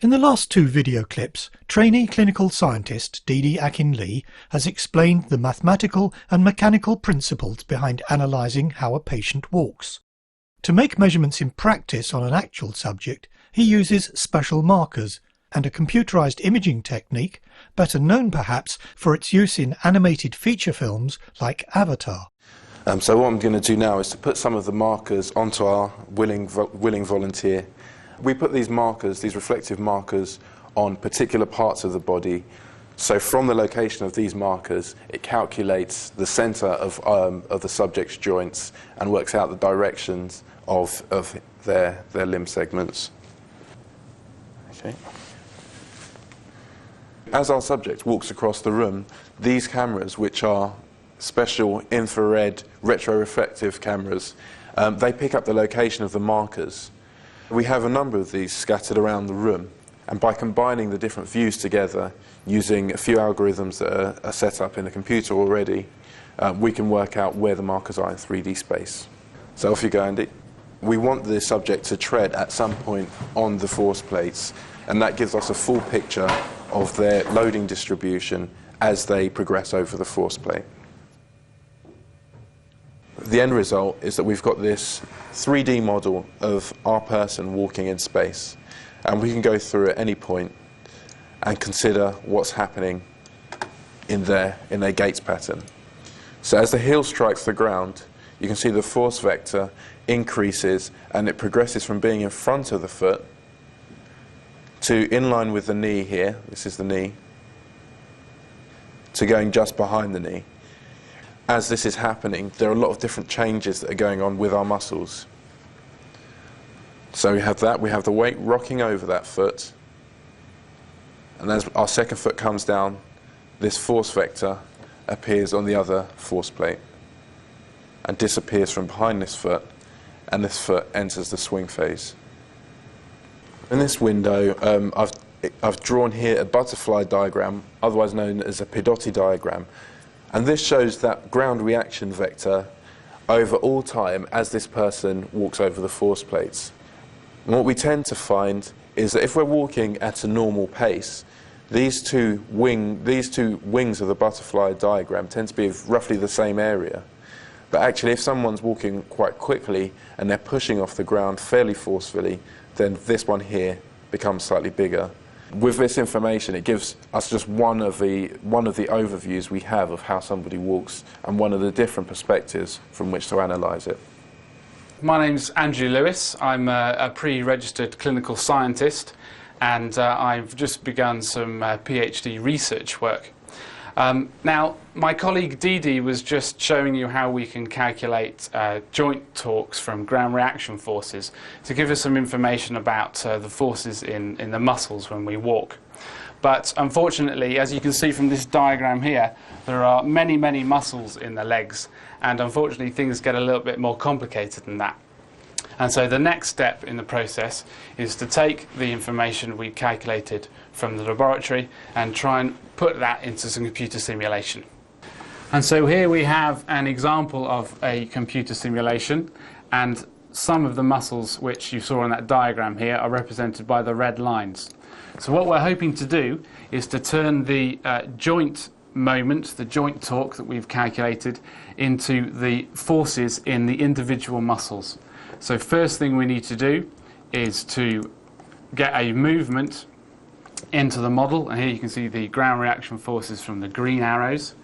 In the last two video clips, trainee clinical scientist Didi Akin-Lee has explained the mathematical and mechanical principles behind analysing how a patient walks. To make measurements in practice on an actual subject, he uses special markers and a computerised imaging technique, better known perhaps for its use in animated feature films like Avatar. So what I'm going to do now is to put some of the markers onto our willing volunteer. We put these markers, these reflective markers, on particular parts of the body. So from the location of these markers, it calculates the centre of the subject's joints and works out the directions of their limb segments. Okay. As our subject walks across the room, these cameras, which are special infrared retroreflective cameras, they pick up the location of the markers. We have a number of these scattered around the room, and by combining the different views together, using a few algorithms that are set up in the computer already, we can work out where the markers are in 3D space. So off you go, Andy. We want the subject to tread at some point on the force plates, and that gives us a full picture of their loading distribution as they progress over the force plate. The end result is that we've got this 3D model of our person walking in space, and we can go through at any point and consider what's happening in their gaits pattern. So as the heel strikes the ground, you can see the force vector increases, and it progresses from being in front of the foot to in line with the knee here, this is the knee, to going just behind the knee. As this is happening, there are a lot of different changes that are going on with our muscles. So we have that, we have the weight rocking over that foot, and as our second foot comes down, this force vector appears on the other force plate and disappears from behind this foot, and this foot enters the swing phase. In this window, I've drawn here a butterfly diagram, otherwise known as a Pedotti diagram. And this shows that ground reaction vector over all time as this person walks over the force plates. And what we tend to find is that if we're walking at a normal pace, these two wings of the butterfly diagram tend to be of roughly the same area. But actually, if someone's walking quite quickly and they're pushing off the ground fairly forcefully, then this one here becomes slightly bigger. With this information, it gives us just one of the overviews we have of how somebody walks and one of the different perspectives from which to analyse it. My name's Andrew Lewis. I'm a pre-registered clinical scientist, and I've just begun some PhD research work. Now, my colleague Didi was just showing you how we can calculate joint torques from ground reaction forces to give us some information about the forces in the muscles when we walk. But unfortunately, as you can see from this diagram here, there are many, many muscles in the legs, and unfortunately things get a little bit more complicated than that. And so the next step in the process is to take the information we calculated from the laboratory and try and put that into some computer simulation. And so here we have an example of a computer simulation, and some of the muscles which you saw on that diagram here are represented by the red lines. So what we're hoping to do is to turn the joint moment, the joint torque that we've calculated, into the forces in the individual muscles. So first thing we need to do is to get a movement into the model, and here you can see the ground reaction forces from the green arrows.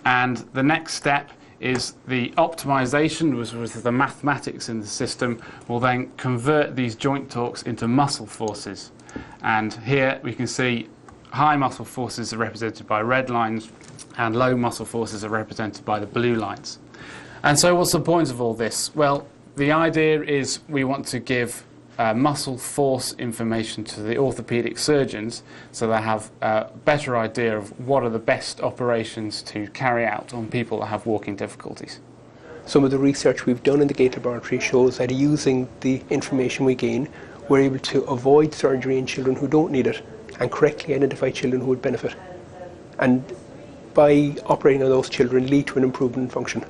And the next step is the optimization, which was the mathematics in the system, will then convert these joint torques into muscle forces. And here we can see high muscle forces are represented by red lines, and low muscle forces are represented by the blue lines. And so what's the point of all this? Well, the idea is we want to give muscle force information to the orthopaedic surgeons so they have a better idea of what are the best operations to carry out on people that have walking difficulties. Some of the research we've done in the GAIT laboratory shows that using the information we gain, we're able to avoid surgery in children who don't need it and correctly identify children who would benefit. And by operating on those children, lead to an improvement in function.